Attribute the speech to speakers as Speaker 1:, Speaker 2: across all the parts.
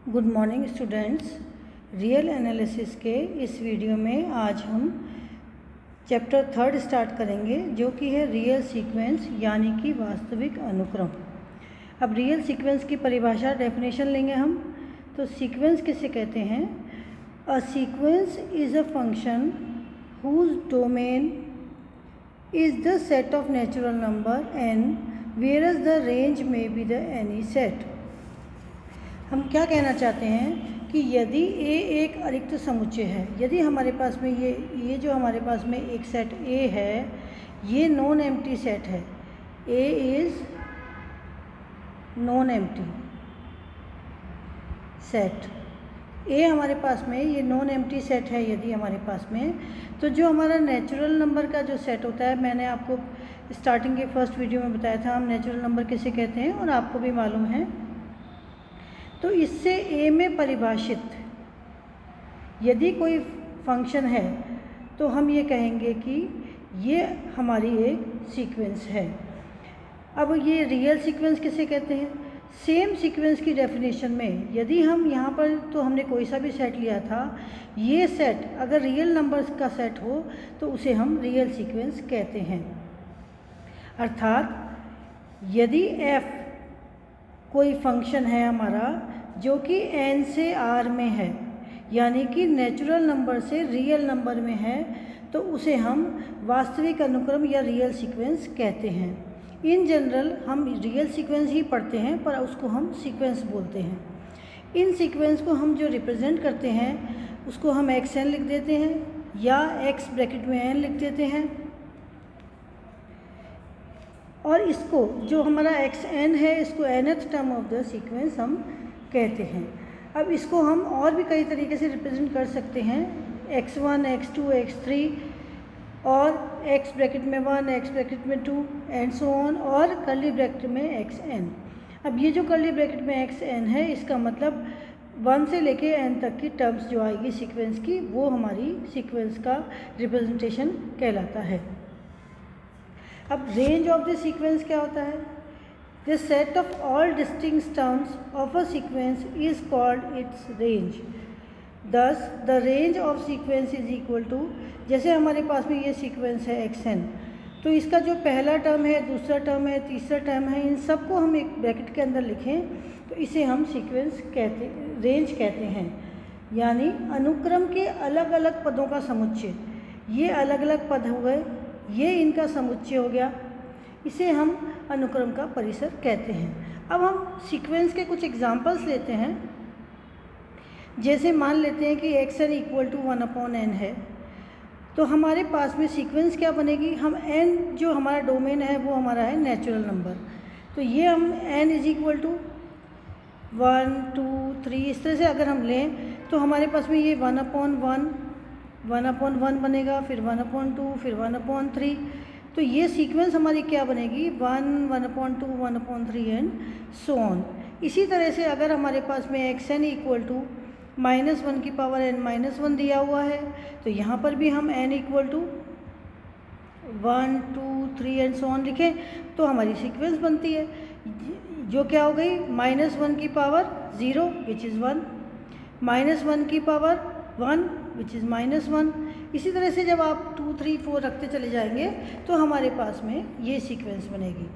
Speaker 1: Good morning students. Real analysis के इस video में आज हम चैप्टर 3 स्टार्ट करेंगे, जो कि है रियल सीक्वेंस यानी कि वास्तविक अनुक्रम। अब रियल सीक्वेंस की परिभाषा डेफिनेशन लेंगे हम। तो सीक्वेंस किसे कहते हैं? A sequence is a function whose domain is the set of natural number n, where the range may be the any set. हम क्या कहना चाहते हैं कि यदि A एक अरिक्त समुच्चय है, यदि हमारे पास में ये जो हमारे पास में एक सेट A है, ये नॉन एम्प्टी सेट है। A is non empty set. A हमारे पास में ये नॉन एम्प्टी सेट है यदि हमारे पास में, तो जो हमारा नेचुरल नंबर का जो सेट होता है, मैंने आपको स्टार्टिंग के फर्स्ट वीडियो में बताया था हम नेचुरल नंबर किसे कहते हैं, और आपको भी मालूम है। तो इससे A में परिभाषित यदि कोई फंक्शन है तो हम ये कहेंगे कि ये हमारी एक सीक्वेंस है। अब ये रियल सीक्वेंस किसे कहते हैं? सेम सीक्वेंस की डेफिनेशन में यदि हम यहाँ पर, तो हमने कोई सा भी सेट लिया था, ये सेट अगर रियल नंबर्स का सेट हो तो उसे हम रियल सीक्वेंस कहते हैं। अर्थात यदि f कोई फंक्शन है हमारा जो कि n से r में है, यानी कि नेचुरल नंबर से रियल नंबर में है, तो उसे हम वास्तविक अनुक्रम या रियल सीक्वेंस कहते हैं। इन जनरल हम रियल सीक्वेंस ही पढ़ते हैं, पर उसको हम सीक्वेंस बोलते हैं। इन सीक्वेंस को हम जो रिप्रेजेंट करते हैं उसको हम xn लिख देते हैं या x ब्रैकेट में n लिख देते हैं, और इसको जो हमारा xn है इसको nth term of the sequence हम कहते हैं। अब इसको हम और भी कई तरीके से रिप्रेजेंट कर सकते हैं, x1, x2, x3 और x ब्रैकेट में 1, x ब्रैकेट में 2 एंड सो ऑन, और कर्ली ब्रैकेट में xn। अब ये जो कर्ली ब्रैकेट में xn है, इसका मतलब 1 से लेके n तक की टर्म्स जो आएगी सीक्वेंस की, वो हमारी सीक्वेंस का रिप्रेजेंटेशन कहलाता है। अब रेंज ऑफ द सीक्वेंस क्या होता है? The set of all distinct terms of a sequence is called its range. Thus the range of sequence is equal to, जैसे हमारे पास में ये सीक्वेंस है xn, तो इसका जो पहला टर्म है, दूसरा टर्म है, तीसरा टर्म है, इन सबको हम एक ब्रैकेट के अंदर लिखें तो इसे हम सीक्वेंस कहते, रेंज कहते हैं। यानी अनुक्रम के अलग अलग पदों का समुच्चय। ये अलग अलग पद हो गए, ये इनका समुच्चय हो गया, इसे हम अनुक्रम का परिसर कहते हैं। अब हम सीक्वेंस के कुछ एग्जांपल्स लेते हैं। जैसे मान लेते हैं कि xn इक्वल टू 1/n है, तो हमारे पास में सीक्वेंस क्या बनेगी? हम n जो हमारा डोमेन है वो हमारा है नेचुरल नंबर, तो ये हम n इज इक्वल टू 1, 2, 3 इस तरह से अगर हम लें तो हमारे पास में ये 1/1 बनेगा, फिर 1/2, फिर 1/3। तो ये सीक्वेंस हमारी क्या बनेगी? 1, 1/2, 1/3 एंड सो ऑन। इसी तरह से अगर हमारे पास में xn इक्वल टू -1 की पावर n-1 दिया हुआ है, तो यहाँ पर भी हम n equal to 1, 2, 3 and so on लिखें तो हमारी सीक्वेंस बनती है, जो क्या हो गई? -1 की पावर 0 विच इज़ 1, -1 की पावर 1 विच इज़ -1। इसी तरह से जब आप 2, 3, 4 रखते चले जाएंगे तो हमारे पास में ये सीक्वेंस बनेगी।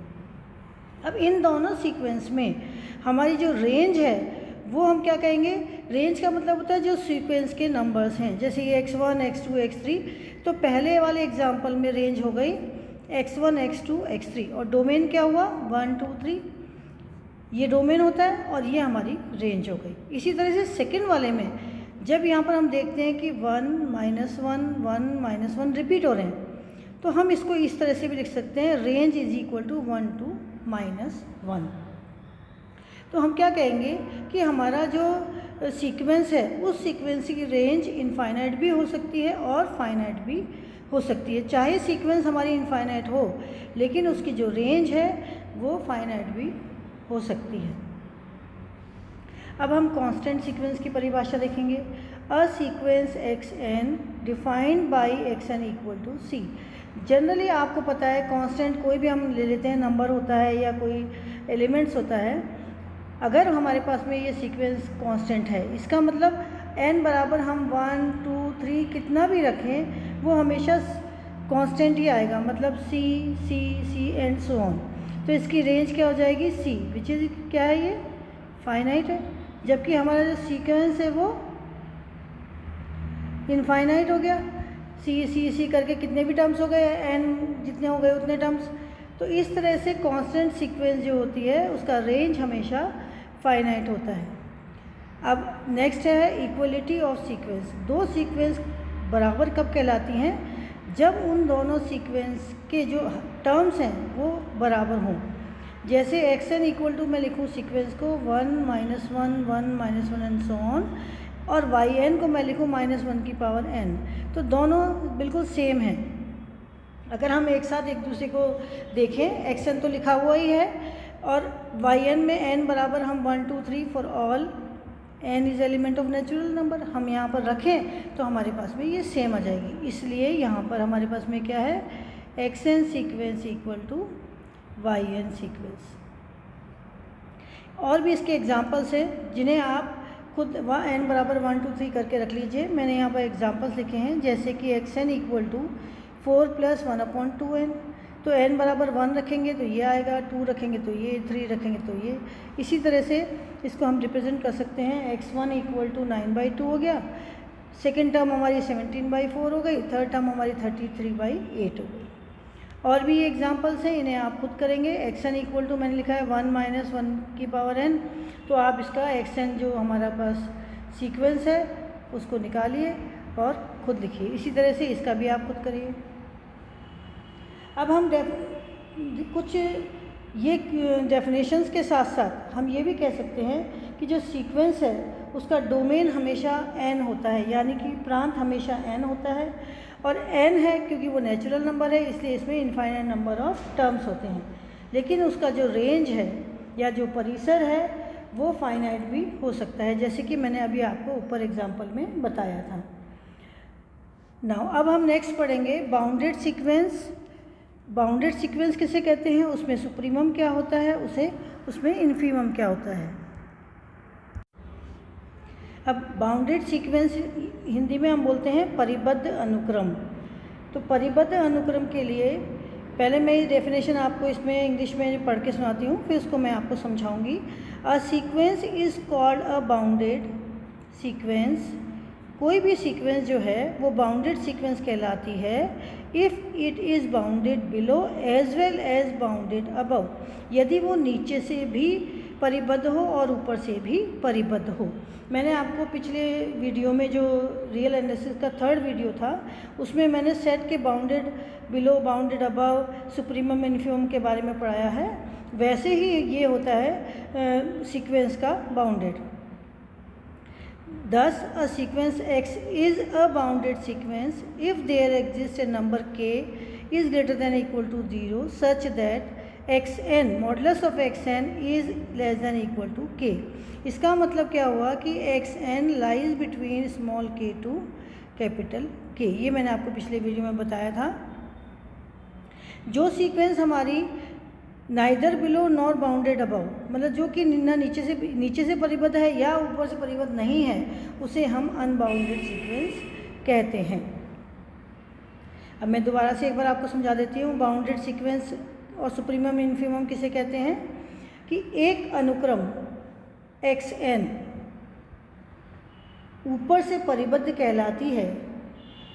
Speaker 1: अब इन दोनों सीक्वेंस में हमारी जो रेंज है वो हम क्या कहेंगे? रेंज का मतलब होता है जो सीक्वेंस के नंबर्स हैं, जैसे ये x1, x2, x3। तो पहले वाले एग्जांपल में रेंज हो गई x1, x2, x3, और डोमेन क्या हुआ? 1, 2, 3, ये डोमेन होता है और ये हमारी रेंज हो गई। इसी तरह से सेकेंड वाले में जब यहाँ पर हम देखते हैं कि 1, -1, 1, -1 रिपीट हो रहे हैं, तो हम इसको इस तरह से भी लिख सकते हैं, range is equal to 1 to -1। तो हम क्या कहेंगे कि हमारा जो सीक्वेंस है उस सीक्वेंस की रेंज इनफाइनाइट भी हो सकती है और फाइनाइट भी हो सकती है। चाहे सीक्वेंस हमारी इनफाइनाइट हो, लेकिन उसकी जो रेंज है वो फाइनाइट भी हो सकती है। अब हम कांस्टेंट सीक्वेंस की परिभाषा देखेंगे। A sequence xn defined by xn equal to c। Generally आपको पता है कांस्टेंट कोई भी हम ले लेते हैं, नंबर होता है या कोई एलिमेंट्स होता है, अगर हमारे पास में ये सीक्वेंस कांस्टेंट है, इसका मतलब n बराबर हम 1 2 3 कितना भी रखें वो हमेशा कांस्टेंट ही आएगा, मतलब C C C and so on. तो इसकी रेंज क्या हो जाएगी C, विच इज़ क्या है, ये फाइनाइट है, जबकि हमारा जो सीक्वेंस है वो इनफाइनाइट हो गया। C C C करके कितने भी टर्म्स हो गए, n जितने हो गए उतने टर्म्स। तो इस तरह से कांस्टेंट सीक्वेंस जो होती है उसका रेंज हमेशा फाइनाइट होता है। अब नेक्स्ट है इक्वलिटी ऑफ सीक्वेंस। दो सीक्वेंस बराबर कब कहलाती हैं, जब उन दोनों सीक्वेंस के जो टर्म्स हैं वो बराबर हों। जैसे xn इक्वल टू मैं लिखूँ सीक्वेंस को 1 -1 1 -1 एंड सो ऑन, और yn को मैं लिखूँ -1 की पावर n, तो दोनों बिल्कुल सेम हैं। अगर हम एक साथ एक दूसरे को देखें, xn तो लिखा हुआ ही है और yn में n बराबर हम 1 2 3 for all n is element of natural number हम यहाँ पर रखें तो हमारे पास में ये सेम आ जाएगी। इसलिए यहाँ पर हमारे पास में क्या है, xn sequence equal to yn sequence. और भी इसके एग्जांपल्स हैं जिन्हें आप खुद n बराबर 1 2 3 करके रख लीजिए। मैंने यहाँ पर एग्जांपल्स लिखे हैं, जैसे कि xn इक्वल टू 4 + 1/2n, तो n बराबर 1 रखेंगे तो ये आएगा, 2 रखेंगे तो ये, 3 रखेंगे तो ये। इसी तरह से इसको हम रिप्रेजेंट कर सकते हैं, x1 इक्वल टू 9/2 हो गया, सेकेंड टर्म हमारी 17/4 हो गई, थर्ड टर्म हमारी 33/8 हो गई। और भी ये एग्जांपल्स हैं, इन्हें आप खुद करेंगे। xn इक्वल टू मैंने लिखा है 1 - 1 की पावर n, तो आप इसका xn जो हमारा पास सीक्वेंस है उसको निकालिए और खुद लिखिए। इसी तरह से इसका भी आप खुद करिए। अब हम कुछ ये डेफिनेशंस के साथ साथ हम ये भी कह सकते हैं कि जो सीक्वेंस है उसका डोमेन हमेशा n होता है, यानी कि प्रांत हमेशा n होता है, और n है क्योंकि वो नेचुरल नंबर है इसलिए इसमें इनफाइनाइट नंबर ऑफ टर्म्स होते हैं। लेकिन उसका जो रेंज है या जो परिसर है वो फाइनाइट भी हो सकता है, जैसे कि मैंने अभी आपको ऊपर एग्जाम्पल में बताया था। नाउ अब हम नेक्स्ट पढ़ेंगे बाउंडेड सीक्वेंस। बाउंडेड सीक्वेंस किसे कहते हैं, उसमें सुप्रीमम क्या होता है, उसमें इन्फीमम क्या होता है। अब बाउंडेड सीक्वेंस हिंदी में हम बोलते हैं परिबद्ध अनुक्रम। तो परिबद्ध अनुक्रम के लिए पहले मैं ये डेफिनेशन आपको इसमें इंग्लिश में पढ़ के सुनाती हूँ, फिर उसको मैं आपको समझाऊंगी। A sequence is called a bounded sequence. कोई भी सीक्वेंस जो है वो बाउंडेड सीक्वेंस कहलाती है if it is bounded below as well as bounded above, यदि वो नीचे से भी परिबद्ध हो और ऊपर से भी परिबद्ध हो। मैंने आपको पिछले वीडियो में जो रियल एनालिसिस का 3rd वीडियो था उसमें मैंने सेट के bounded below, bounded above, supremum, infimum के बारे में पढ़ाया है। वैसे ही ये होता है सीक्वेंस का bounded. Thus, a sequence X is a bounded sequence if there exists a number k is greater than or equal to 0 such that xn modulus of xn is less than or equal to k। इसका मतलब क्या हुआ कि xn lies between small k to capital K। ये मैंने आपको पिछले video में बताया था। जो सीक्वेंस हमारी neither below nor bounded above, मतलब जो कि ना नीचे से परिबद्ध है या ऊपर से परिबद्ध नहीं है, उसे हम अनबाउंडेड सीक्वेंस कहते हैं। अब मैं दोबारा से एक बार आपको समझा देती हूँ। बाउंडेड सीक्वेंस और सुप्रीमम, इन्फीमम किसे कहते हैं कि एक अनुक्रम xn ऊपर से परिबद्ध कहलाती है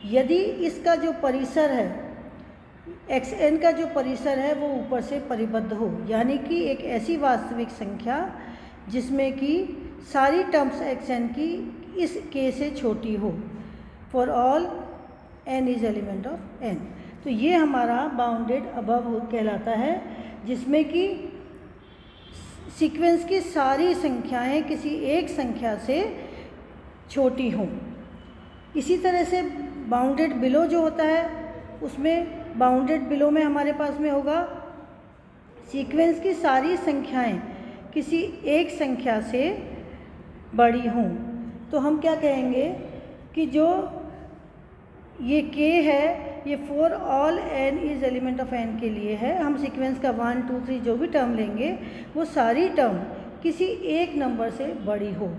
Speaker 1: यदि इसका जो परिसर है, xn का जो परिसर है वो ऊपर से परिबद्ध हो, यानी कि एक ऐसी वास्तविक संख्या जिसमें कि सारी टर्म्स xn की इस k से छोटी हो, for all n is element of n। तो ये हमारा बाउंडेड अबव कहलाता है, जिसमें कि सीक्वेंस की सारी संख्याएं किसी एक संख्या से छोटी हों। इसी तरह से बाउंडेड बिलो जो होता है उसमें बाउंडेड बिलो में हमारे पास में होगा सीक्वेंस की सारी संख्याएं किसी एक संख्या से बड़ी हों। तो हम क्या कहेंगे कि जो ये k है ये for all n is element of n के लिए है। हम सीक्वेंस का 1 2 3 जो भी टर्म लेंगे वो सारी टर्म किसी एक नंबर से बड़ी हो,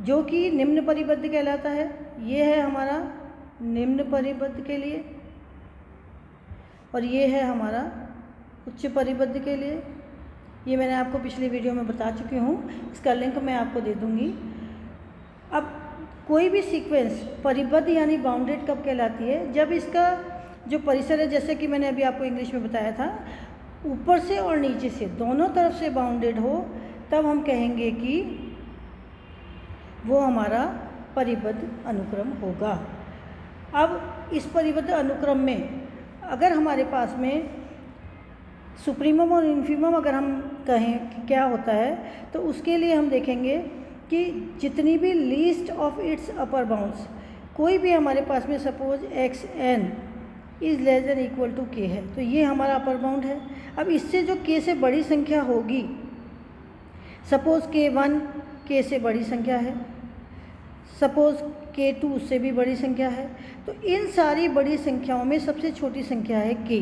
Speaker 1: जो कि निम्न परिबद्ध कहलाता है। ये है हमारा निम्न परिबद्ध के लिए और ये है हमारा उच्च परिबद्ध के लिए। ये मैंने आपको पिछली वीडियो में बता चुकी हूँ, इसका लिंक मैं आपको दे दूँगी। अब कोई भी सीक्वेंस परिबद्ध यानी बाउंडेड कब कहलाती है? जब इसका जो परिसर है, जैसे कि मैंने अभी आपको इंग्लिश में बताया था, ऊपर से और नीचे से दोनों तरफ से बाउंडेड हो, तब हम कहेंगे कि वो हमारा परिबद्ध अनुक्रम होगा। अब इस परिबद्ध अनुक्रम में अगर हमारे पास में सुप्रीमम और इन्फीमम अगर हम कहें कि क्या होता है, तो उसके लिए हम देखेंगे कि जितनी भी least of its upper bounds, कोई भी हमारे पास में suppose x n is less than equal to k है, तो ये हमारा अपर बाउंड है। अब इससे जो के से बड़ी संख्या होगी, सपोज़ k1 के से बड़ी संख्या है, सपोज़ k2 उससे भी बड़ी संख्या है, तो इन सारी बड़ी संख्याओं में सबसे छोटी संख्या है k,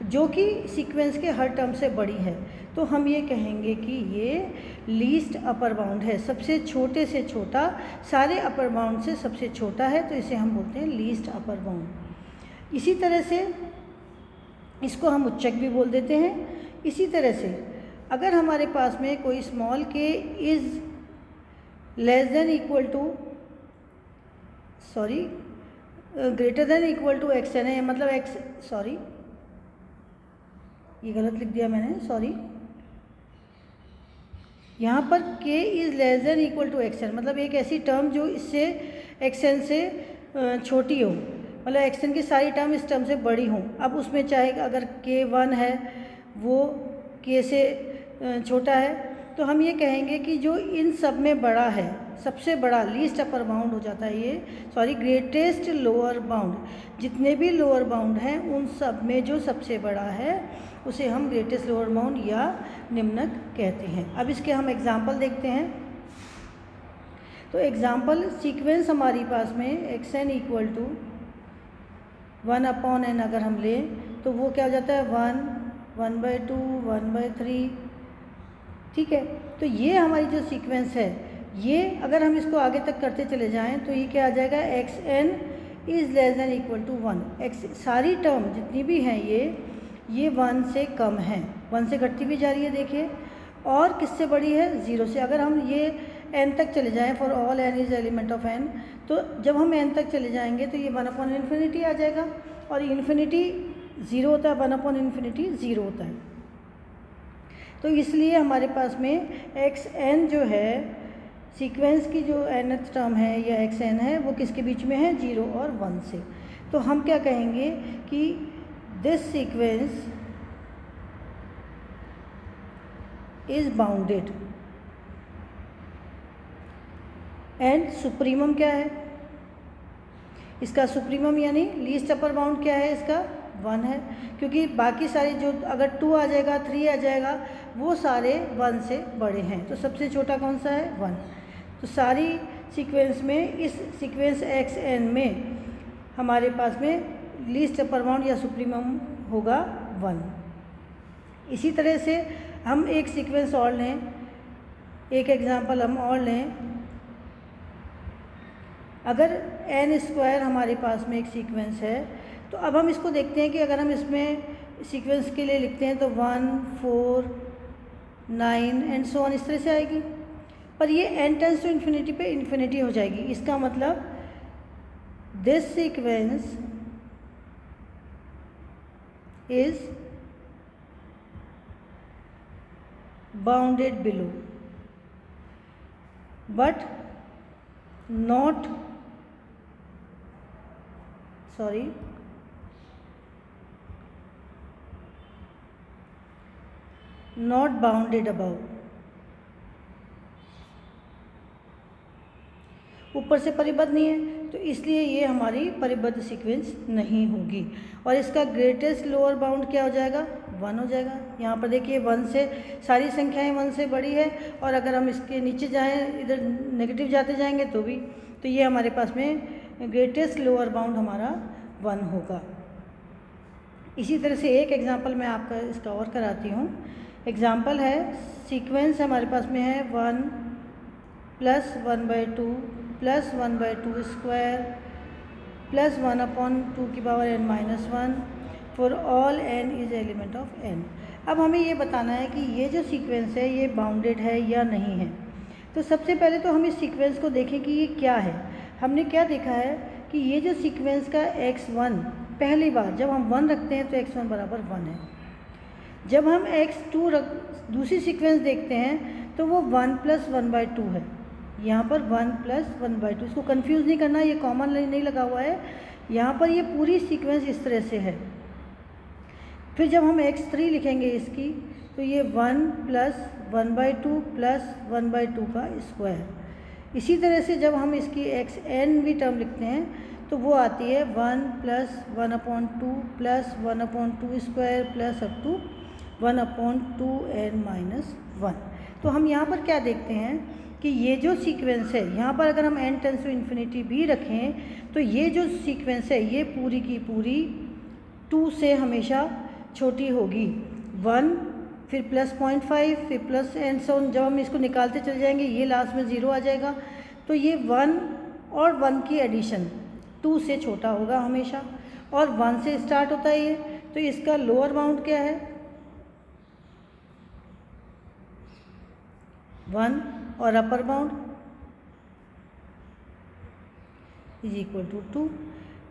Speaker 1: जो कि सीक्वेंस के हर टर्म से बड़ी है। तो हम ये कहेंगे कि ये लीस्ट अपर बाउंड है, सबसे छोटे से छोटा, सारे अपर बाउंड से सबसे छोटा है, तो इसे हम बोलते हैं लीस्ट अपर बाउंड। इसी तरह से इसको हम उच्चक भी बोल देते हैं। इसी तरह से अगर हमारे पास में कोई small k is less than equal to greater than equal to x n है, मतलब ये गलत लिख दिया मैंने, सॉरी। यहाँ पर k is less than equal to x n, मतलब एक ऐसी टर्म जो इससे एक्स एन से छोटी हो, मतलब एक्स एन की सारी टर्म इस टर्म से बड़ी हों। अब उसमें चाहे अगर k1 है वो k से छोटा है, तो हम ये कहेंगे कि जो इन सब में बड़ा है, सबसे बड़ा लीस्ट अपर बाउंड हो जाता है ये, ग्रेटेस्ट लोअर बाउंड, जितने भी लोअर बाउंड हैं उन सब में जो सबसे बड़ा है उसे हम ग्रेटेस्ट लोअर बाउंड या निम्नक कहते हैं। अब इसके हम एग्जाम्पल देखते हैं। तो एग्जाम्पल सीक्वेंस हमारी पास में x N equal to 1/n अगर हम लें, तो वो क्या हो जाता है 1, 1/2, 1/3, ठीक है। तो ये हमारी जो सीक्वेंस है, ये अगर हम इसको आगे तक करते चले जाएं तो ये क्या आ जाएगा, x n is less than equal to 1। X सारी टर्म जितनी भी हैं ये 1 से कम हैं, 1 से घटती भी जा रही है, देखिए। और किससे बड़ी है, 0 से। अगर हम ये n तक चले जाएं, for all n is element of n, तो जब हम n तक चले जाएंगे तो ये 1/∞ आ जाएगा, और इन्फिनिटी 0 होता है, 1/∞ 0 होता है। तो इसलिए हमारे पास में एक्स एन जो है, सीक्वेंस की जो nth टर्म है या एक्स एन है, वो किसके बीच में है, 0 और 1 से। तो हम क्या कहेंगे कि this sequence is bounded and supremum क्या है इसका, सुप्रीमम यानी लीस्ट अपर बाउंड क्या है इसका, 1 है, क्योंकि बाकी सारे जो अगर 2 आ जाएगा, 3 आ जाएगा, वो सारे 1 से बड़े हैं। तो सबसे छोटा कौन सा है, 1। तो सारी सीक्वेंस में, इस सीक्वेंस एक्स एन में हमारे पास में लीस्ट अपर बाउंड या सुप्रीमम होगा 1। इसी तरह से हम एक सीक्वेंस और लें, एक एग्जांपल हम और लें। अगर n² हमारे पास में एक सीक्वेंस है, तो अब हम इसको देखते हैं कि अगर हम इसमें सीक्वेंस के लिए लिखते हैं तो 1, 4, 9 एंड सो ऑन, इस तरह से आएगी। पर ये n टेंस टू इन्फिनिटी पे इन्फिनिटी हो जाएगी। इसका मतलब this sequence is bounded below but not not bounded above. ऊपर से परिबद्ध नहीं है, तो इसलिए ये हमारी परिबद्ध सीक्वेंस नहीं होगी। और इसका ग्रेटेस्ट लोअर बाउंड क्या हो जाएगा, 1 हो जाएगा। यहाँ पर देखिए 1 से सारी संख्याएं 1 से बड़ी है, और अगर हम इसके नीचे जाएं, इधर नेगेटिव जाते जाएंगे तो भी, तो ये हमारे पास में ग्रेटेस्ट लोअर बाउंड हमारा 1 होगा। इसी तरह से एक एग्जांपल मैं आपका इसका और कराती हूँ। एग्जाम्पल है, सीक्वेंस हमारे पास में है 1 प्लस 1/2 प्लस 1/2 स्क्वायर प्लस 1/2 की power n minus 1 for all n is element of n। अब हमें ये बताना है कि ये जो सीक्वेंस है ये बाउंडेड है या नहीं है। तो सबसे पहले तो हम इस सीक्वेंस को देखें कि ये क्या है। हमने क्या देखा है कि ये जो सीक्वेंस का x1 पहली बार जब हम 1 रखते हैं तो x1 बराबर 1 है। जब हम x2 दूसरी सीक्वेंस देखते हैं तो वो 1 प्लस 1/2 है। यहाँ पर 1 प्लस 1/2, इसको कंफ्यूज नहीं करना, ये कॉमन नहीं लगा हुआ है। यहाँ पर ये पूरी सीक्वेंस इस तरह से है। फिर जब हम x3 लिखेंगे इसकी तो ये 1 प्लस 1/2 प्लस 1/2 का स्क्वायर। इसी तरह से जब हम इसकी xn भी टर्म लिखते हैं तो वो आती है 1 plus 1/2 plus 1/2 square plus up to 1/2n minus 1। तो हम यहाँ पर क्या देखते हैं कि ये जो सीक्वेंस है, यहाँ पर अगर हम n टेंस टू इन्फिनिटी भी रखें तो ये जो सीक्वेंस है ये पूरी की पूरी 2 से हमेशा छोटी होगी। 1 फिर प्लस 0.5 फिर प्लस एंड सो ऑन। जब हम इसको निकालते चले जाएंगे ये लास्ट में 0 आ जाएगा। तो ये 1 और 1 की एडिशन 2 से छोटा होगा हमेशा, और 1 से स्टार्ट होता है ये। तो इसका लोअर बाउंड क्या है 1 और upper bound is equal to 2,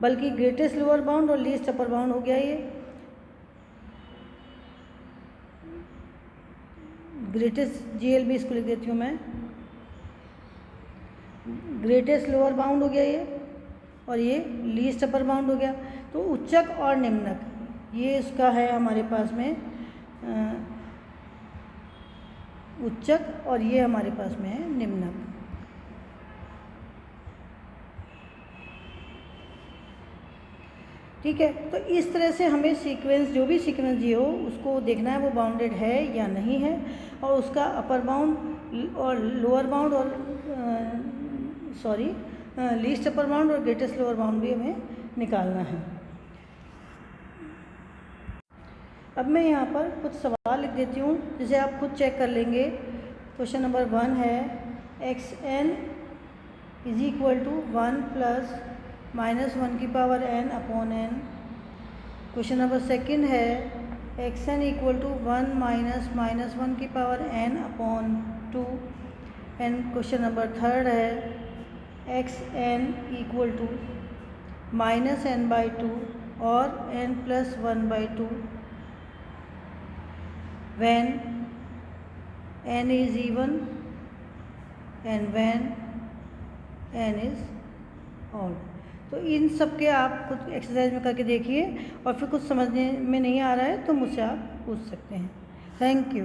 Speaker 1: बल्कि ग्रेटेस्ट लोअर बाउंड और लीस्ट अपर बाउंड हो गया ये। ग्रेटेस्ट GL भी इसको लिख देती हूँ मैं, ग्रेटेस्ट लोअर बाउंड हो गया ये, और ये लीस्ट अपर बाउंड हो गया। तो उच्चक और निम्नक ये इसका है हमारे पास में उच्चक, और ये हमारे पास में है निम्नक। ठीक है, तो इस तरह से हमें सीक्वेंस, जो भी सीक्वेंस दिए हो उसको देखना है वो बाउंडेड है या नहीं है, और उसका अपर बाउंड और लोअर बाउंड और लीस्ट अपर बाउंड और ग्रेटेस्ट लोअर बाउंड भी हमें निकालना है। अब मैं यहाँ पर कुछ सवाल लिख देती हूँ जिसे आप खुद चेक कर लेंगे। क्वेश्चन नंबर 1 है xn is equal to 1 plus -1 की power n upon n। Question number 2 है xn इक्वल टू 1 माइनस -1 की power n upon 2। And question number 3 है xn इक्वल टू -n/2 और n plus 1/2 when n is even and when n is odd। तो इन सब के आप कुछ exercise में करके देखिए, और फिर कुछ समझने में नहीं आ रहा है तो मुझसे आप पूछ सकते हैं। Thank you.